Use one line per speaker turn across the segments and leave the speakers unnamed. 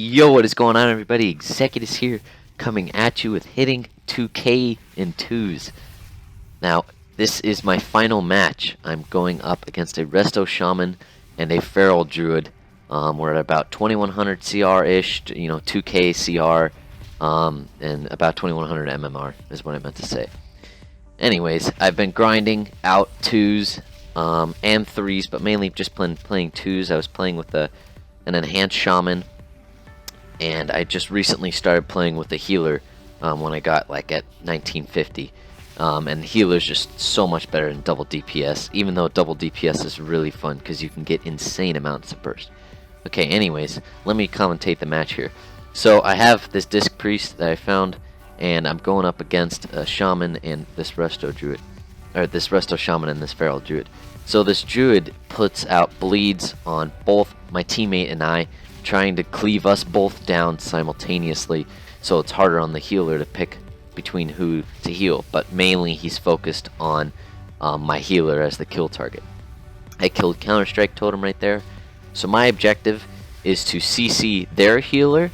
Yo, what is going on, everybody? Executus here, coming at you with hitting 2K in twos. Now, this is my final match. I'm going up against a Resto Shaman and a Feral Druid. We're at about 2100 CR-ish, 2K CR, and about 2100 MMR is what I meant to say. Anyways, I've been grinding out twos and threes, but mainly just playing twos. I was playing with an enhanced shaman, and I just recently started playing with a healer when I got like at 1950. And healer's just so much better than double DPS, even though double DPS is really fun because you can get insane amounts of burst. Okay, anyways, let me commentate the match here. So I have this Disc Priest that I found, and I'm going up against a Shaman and this Resto Druid, or this Resto Shaman and this Feral Druid. So this Druid puts out bleeds on both my teammate and I, trying to cleave us both down simultaneously, so it's harder on the healer to pick between who to heal, but mainly he's focused on my healer as the kill target. I killed Counter-Strike Totem right there, so my objective is to CC their healer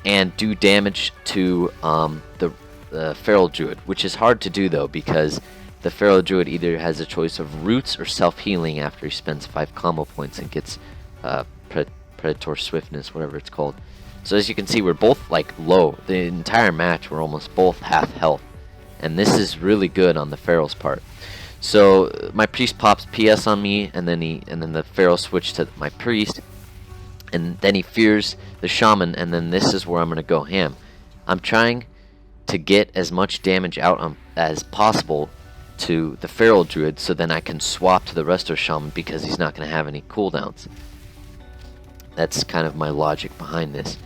and do damage to the Feral Druid, which is hard to do though, because the Feral Druid either has a choice of roots or self-healing after he spends 5 combo points and gets Predator Swiftness, whatever it's called. So as you can see, we're both like low. The entire match we're almost both half health, and this is really good on the Feral's part. So my priest pops PS on me, and then the Feral switched to my priest, and then he fears the shaman, and then this is where I'm gonna go ham. I'm trying to get as much damage out as possible to the Feral Druid, so then I can swap to the Resto Shaman because he's not gonna have any cooldowns. That's kind of my logic behind this.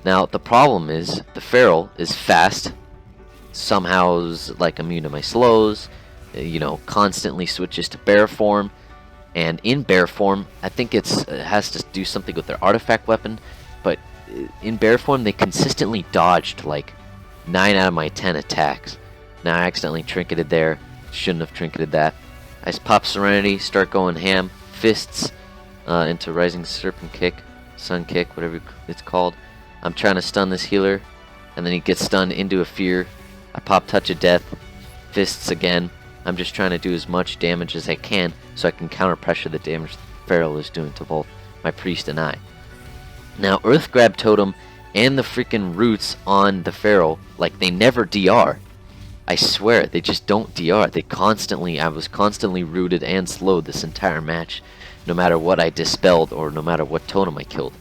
Now, the problem is, the Feral is fast, somehow is like immune to my slows, constantly switches to bear form, and in bear form, I think it has to do something with their artifact weapon, but in bear form, they consistently dodged like 9 out of my 10 attacks. Now, I accidentally trinketed there, shouldn't have trinketed that. I pop Serenity, start going ham, fists into Rising Serpent Kick, Sun Kick, whatever it's called. I'm trying to stun this healer, and then he gets stunned into a fear. I pop Touch of Death, fists again. I'm just trying to do as much damage as I can so I can counter pressure the damage the Feral is doing to both my priest and I. Now, Earth Grab Totem and the freaking roots on the Feral, like, they never DR. I swear, they just don't DR. I was constantly rooted and slowed this entire match, no matter what I dispelled or no matter what totem I killed.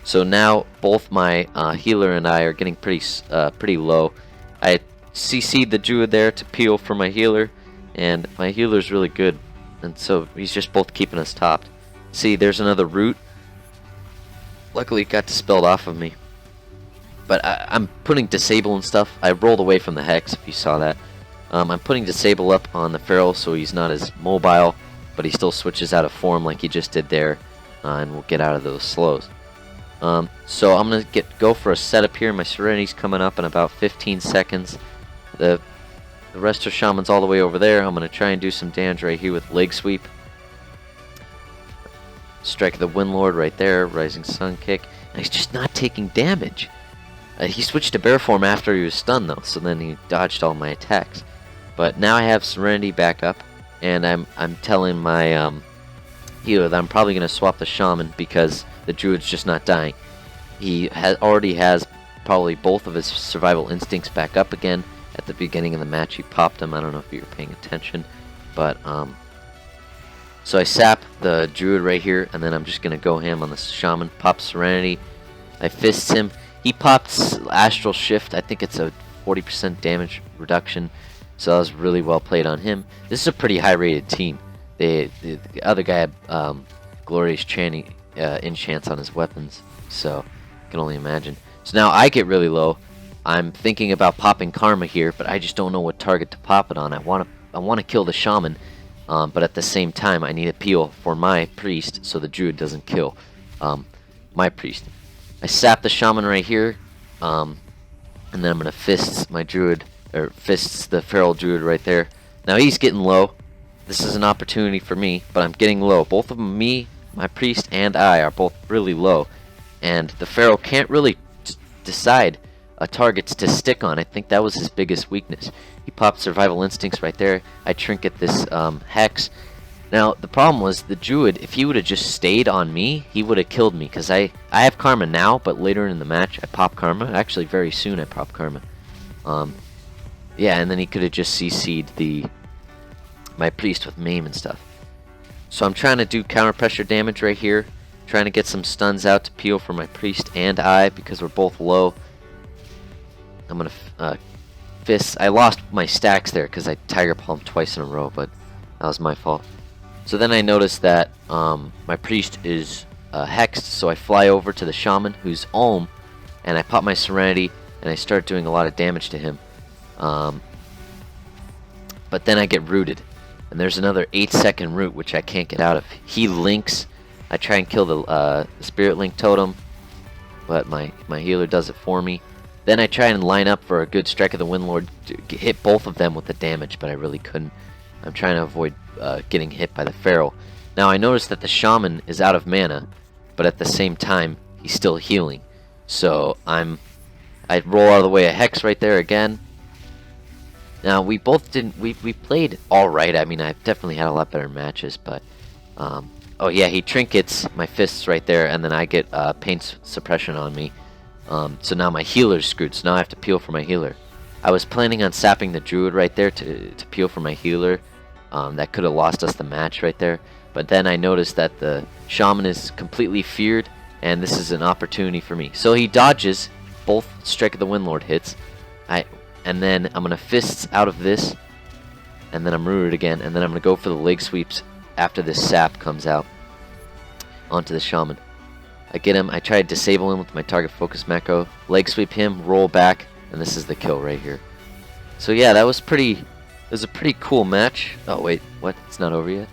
So now both my healer and I are getting pretty low. I CC'd the Druid there to peel for my healer, and my healer's really good, and so he's just both keeping us topped. See, there's another root. Luckily it got dispelled off of me. But I'm putting Disable and stuff. I rolled away from the Hex, if you saw that. I'm putting Disable up on the Feral so he's not as mobile, but he still switches out of form like he just did there, and we'll get out of those slows. So I'm going to go for a setup here. My Serenity's coming up in about 15 seconds. The Resto Shaman's all the way over there. I'm going to try and do some damage right here with Leg Sweep. Strike the Windlord right there, Rising Sun Kick. And he's just not taking damage. He switched to bear form after he was stunned though, so then he dodged all my attacks. But now I have Serenity back up, and I'm telling my healer that I'm probably going to swap the Shaman because the Druid's just not dying. He already has probably both of his survival instincts back up again. At the beginning of the match he popped them. I don't know if you were paying attention, but so I sap the Druid right here, and then I'm just going to go ham on the Shaman, pop Serenity. I fists him. He pops Astral Shift. I think it's a 40% damage reduction, so that was really well played on him. This is a pretty high rated team. The other guy had Glorious Chanting enchants on his weapons, so I can only imagine. So now I get really low. I'm thinking about popping Karma here, but I just don't know what target to pop it on. I want to kill the Shaman, but at the same time I need a peel for my priest so the Druid doesn't kill my priest. I sap the Shaman right here, and then I'm gonna fists my Druid, or fists the Feral Druid right there. Now he's getting low. This is an opportunity for me, but I'm getting low. Both of them, me, my priest, and I are both really low. and the Pharaoh can't really decide targets to stick on. I think that was his biggest weakness. He popped Survival Instincts right there. I trinket this Hex. Now, the problem was the Druid, if he would have just stayed on me, he would have killed me, because I have Karma now, but later in the match I pop Karma. Actually, very soon I pop Karma. Yeah, and then he could have just CC'd my Priest with Maim and stuff. So I'm trying to do counter pressure damage right here, trying to get some stuns out to peel for my Priest and I, because we're both low. I'm gonna Fist. I lost my stacks there because I Tiger Palmed twice in a row, but that was my fault. So then I noticed that my Priest is hexed, so I fly over to the Shaman, who's Ohm, and I pop my Serenity, and I start doing a lot of damage to him. But then I get rooted, and there's another 8-second root which I can't get out of. He links. I try and kill the Spirit Link Totem, but my healer does it for me. Then I try and line up for a good Strike of the Windlord to hit both of them with the damage, but I really couldn't. I'm trying to avoid getting hit by the Pharaoh. Now I noticed that the Shaman is out of mana, but at the same time he's still healing. So I roll out of the way a Hex right there again. Now we both didn't. We played all right. I mean, I've definitely had a lot better matches, but oh yeah, he trinkets my fists right there, and then I get pain suppression on me. So now my healer's screwed. So now I have to peel for my healer. I was planning on sapping the Druid right there to peel for my healer. That could have lost us the match right there. But then I noticed that the Shaman is completely feared, and this is an opportunity for me. So he dodges both Strike of the Windlord hits. And then I'm going to Fists out of this, and then I'm rooted again, and then I'm going to go for the leg sweeps after this sap comes out onto the Shaman. I get him, I try to disable him with my target focus macro, leg sweep him, roll back, and this is the kill right here. So yeah, that was a pretty cool match. Oh wait, what? It's not over yet?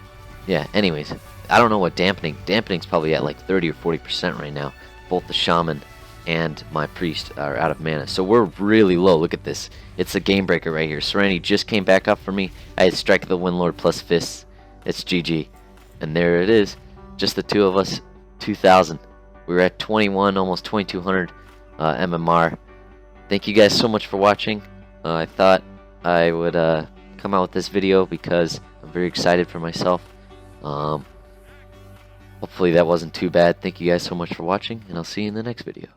Yeah, anyways, I don't know what dampening's probably at like 30 or 40% right now. Both the Shaman and my Priest are out of mana, so we're really low. Look at this, it's a game breaker right here. Serenity just came back up for me. I had Strike of the Windlord plus Fists. It's GG, and there it is, just the two of us. 2000. We were at 21, almost 2200 MMR. Thank you guys so much for watching. I thought I would come out with this video because I'm very excited for myself. Hopefully that wasn't too bad. Thank you guys so much for watching, and I'll see you in the next video.